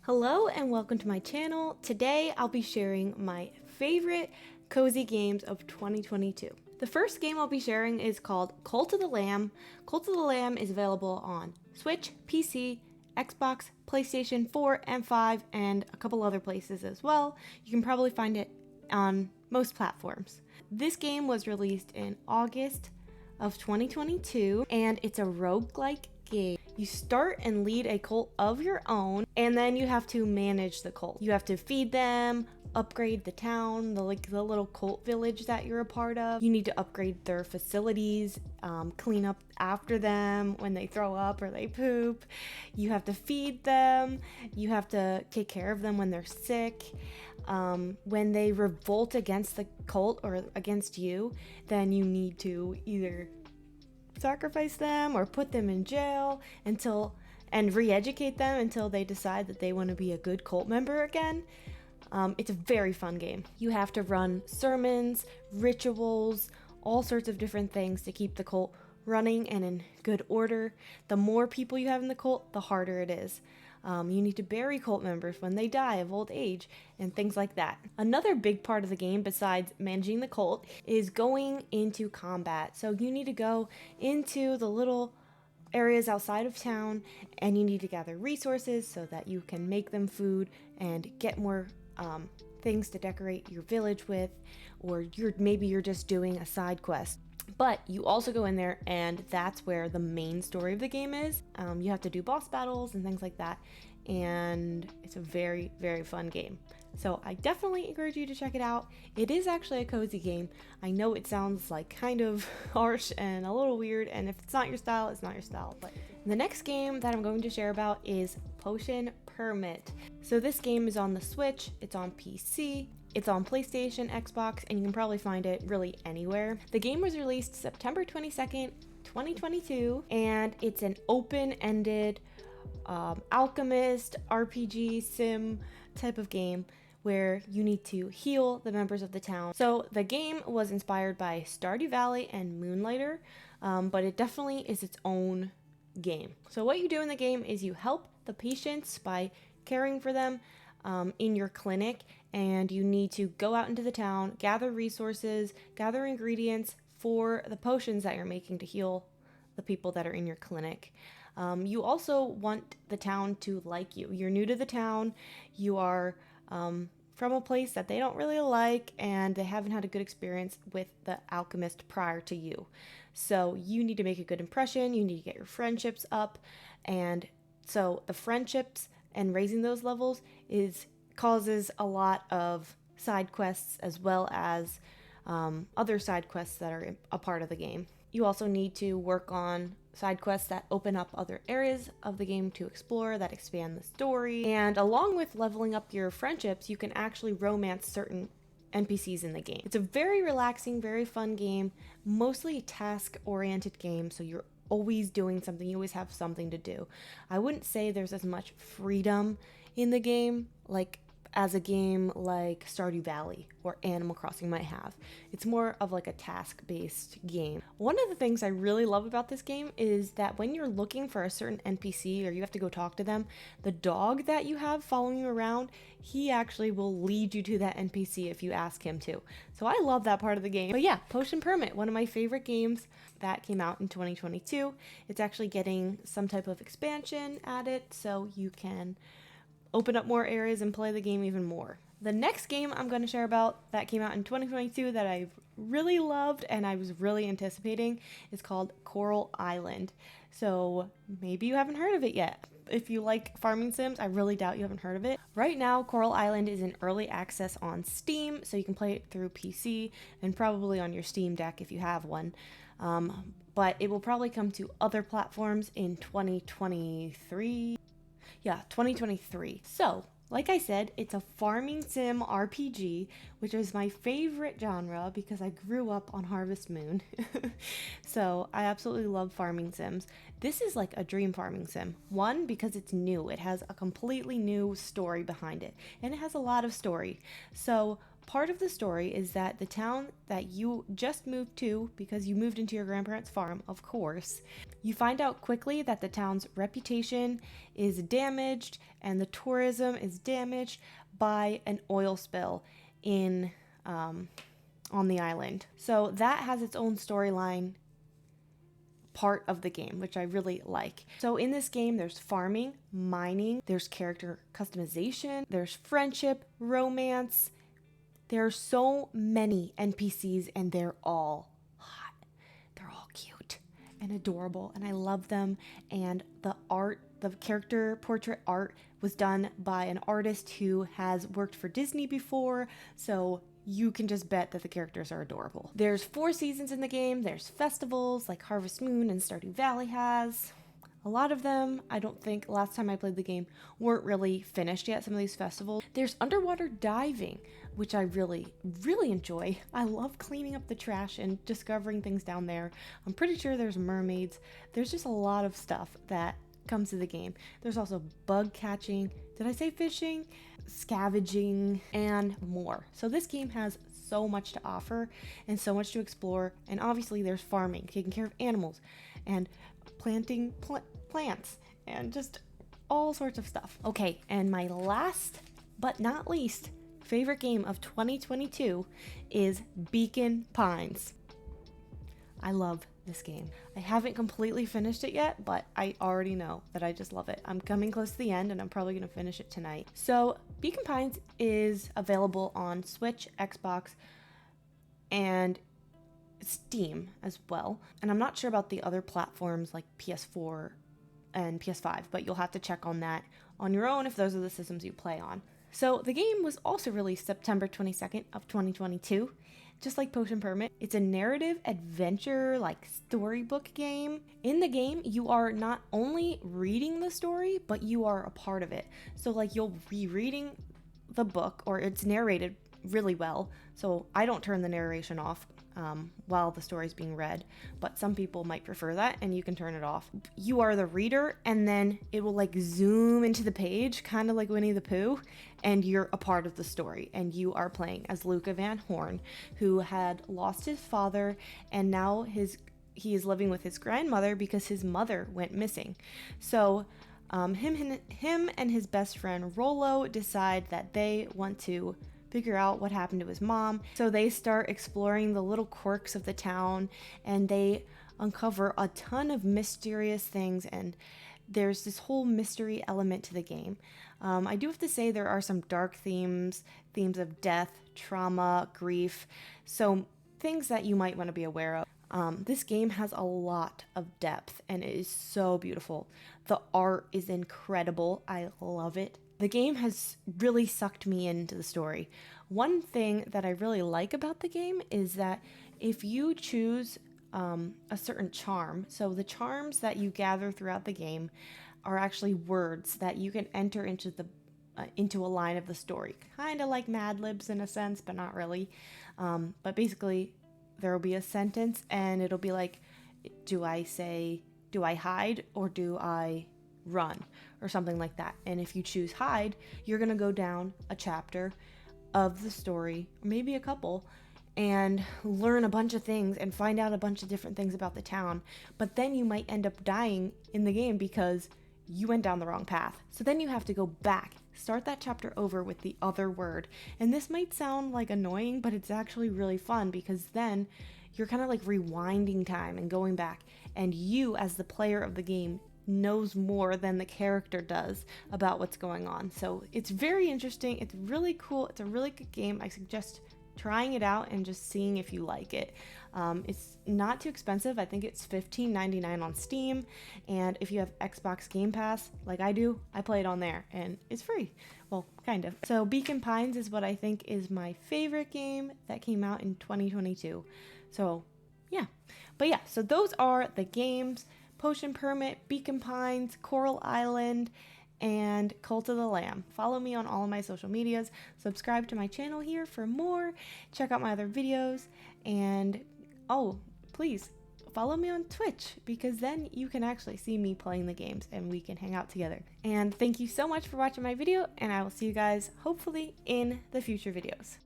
Hello and welcome to my channel. Today I'll be sharing my favorite cozy games of 2022. The first game I'll be sharing is called Cult of the Lamb. Cult of the Lamb is available on Switch, PC, Xbox, PlayStation 4 and 5, and a couple other places as well. You can probably find it on most platforms. This game was released in August of 2022 and it's a roguelike game. You start and lead a cult of your own, and then you have to manage the cult. You have to feed them, upgrade the town, the little cult village that you're a part of. You need to upgrade their facilities, clean up after them when they throw up or they poop. You have to feed them. You have to take care of them when they're sick. When they revolt against the cult or against you, then you need to either sacrifice them or put them in jail and re-educate them until they decide that they want to be a good cult member again. It's a very fun game. You have to run sermons, rituals, all sorts of different things to keep the cult running and in good order. The more people you have in the cult, the harder it is. You need to bury cult members when they die of old age and things like that. Another big part of the game besides managing the cult is going into combat. So you need to go into the little areas outside of town and you need to gather resources so that you can make them food and get more things to decorate your village with, or maybe you're just doing a side quest. But you also go in there and that's where the main story of the game is. You have to do boss battles and things like that, and it's a very, very fun game. So I definitely encourage you to check it out. It is actually a cozy game. I know it sounds like kind of harsh and a little weird, and if it's not your style, it's not your style. But the next game that I'm going to share about is Potion Permit. So this game is on the Switch, it's on PC, it's on PlayStation, Xbox, and you can probably find it really anywhere. The game was released September 22nd, 2022, and it's an open-ended alchemist RPG sim type of game where you need to heal the members of the town. So the game was inspired by Stardew Valley and Moonlighter, but it definitely is its own game. So what you do in the game is you help the patients by caring for them in your clinic, and you need to go out into the town, gather resources, gather ingredients for the potions that you're making to heal the people that are in your clinic. You also want the town to like you. You're new to the town, you are from a place that they don't really like, and they haven't had a good experience with the alchemist prior to you. So you need to make a good impression, you need to get your friendships up, and so the friendships and raising those levels causes a lot of side quests as well as other side quests that are a part of the game. You also need to work on side quests that open up other areas of the game to explore, that expand the story. And along with leveling up your friendships, you can actually romance certain NPCs in the game. It's a very relaxing, very fun game, mostly task-oriented game, so you're always doing something, you always have something to do. I wouldn't say there's as much freedom in the game as a game like Stardew Valley or Animal Crossing might have. It's more of like a task-based game. One of the things I really love about this game is that when you're looking for a certain NPC or you have to go talk to them, the dog that you have following you around, he actually will lead you to that NPC if you ask him to. So I love that part of the game. But yeah, Potion Permit, one of my favorite games that came out in 2022. It's actually getting some type of expansion added so you can open up more areas and play the game even more. The next game I'm going to share about that came out in 2022 that I really loved and I was really anticipating is called Coral Island. So maybe you haven't heard of it yet. If you like farming sims, I really doubt you haven't heard of it. Right now, Coral Island is in early access on Steam, so you can play it through PC and probably on your Steam Deck if you have one. But it will probably come to other platforms in 2023. Yeah, 2023. So, like I said, it's a farming sim RPG, which is my favorite genre because I grew up on Harvest Moon. So I absolutely love farming sims. This is like a dream farming sim. One, because it's new. It has a completely new story behind it, and it has a lot of story. So part of the story is that the town that you just moved to, because you moved into your grandparents' farm, of course, you find out quickly that the town's reputation is damaged and the tourism is damaged by an oil spill in on the island. So that has its own storyline part of the game, which I really like. So in this game, there's farming, mining, there's character customization, there's friendship, romance. There are so many NPCs and they're all hot. They're all cute and adorable and I love them. And the art, the character portrait art was done by an artist who has worked for Disney before. So you can just bet that the characters are adorable. There's 4 seasons in the game. There's festivals like Harvest Moon and Stardew Valley has. A lot of them, I don't think, last time I played the game, weren't really finished yet, some of these festivals. There's underwater diving, which I really, really enjoy. I love cleaning up the trash and discovering things down there. I'm pretty sure there's mermaids. There's just a lot of stuff that comes to the game. There's also bug catching. Did I say fishing? Scavenging and more. So this game has so much to offer and so much to explore. And obviously there's farming, taking care of animals and planting plants and just all sorts of stuff. Okay, and my last but not least favorite game of 2022 is Beacon Pines. I love this game. I haven't completely finished it yet, but I already know that I just love it. I'm coming close to the end and I'm probably going to finish it tonight. So Beacon Pines is available on Switch, Xbox, and Steam as well. And I'm not sure about the other platforms like PS4 and PS5, but you'll have to check on that on your own if those are the systems you play on. So the game was also released September 22nd of 2022. Just like Potion Permit, it's a narrative adventure like storybook game. In the game, you are not only reading the story, but you are a part of it. So like you'll be reading the book, or it's narrated really well. So I don't turn the narration off while the story's being read, but some people might prefer that and you can turn it off. You are the reader and then it will like zoom into the page, kind of like Winnie the Pooh, and you're a part of the story and you are playing as Luca Van Horn, who had lost his father and now he is living with his grandmother because his mother went missing. So him and his best friend Rollo decide that they want to figure out what happened to his mom. So they start exploring the little quirks of the town and they uncover a ton of mysterious things, and there's this whole mystery element to the game. I do have to say there are some dark themes of death, trauma, grief, so things that you might want to be aware of. This game has a lot of depth and it is so beautiful. The art is incredible. I love it. The game has really sucked me into the story. One thing that I really like about the game is that if you choose a certain charm, so the charms that you gather throughout the game are actually words that you can enter into a line of the story. Kind of like Mad Libs in a sense, but not really. But basically, there will be a sentence and it'll be like, do I hide or do I run or something like that? And if you choose hide, you're gonna go down a chapter of the story, or maybe a couple, and learn a bunch of things and find out a bunch of different things about the town. But then you might end up dying in the game because you went down the wrong path. So then you have to go back, start that chapter over with the other word. And this might sound like annoying, but it's actually really fun because then you're kind of like rewinding time and going back, and you as the player of the game knows more than the character does about what's going on. So it's very interesting. It's really cool. It's a really good game. I suggest trying it out and just seeing if you like it. It's not too expensive. I think it's $15.99 on Steam. And if you have Xbox Game Pass, like I do, I play it on there and it's free. Well, kind of. So Beacon Pines is what I think is my favorite game that came out in 2022. So yeah. But yeah, so those are the games: Potion Permit, Beacon Pines, Coral Island, and Cult of the Lamb. Follow me on all of my social medias. Subscribe to my channel here for more. Check out my other videos. And please follow me on Twitch, because then you can actually see me playing the games and we can hang out together. And thank you so much for watching my video, and I will see you guys hopefully in the future videos.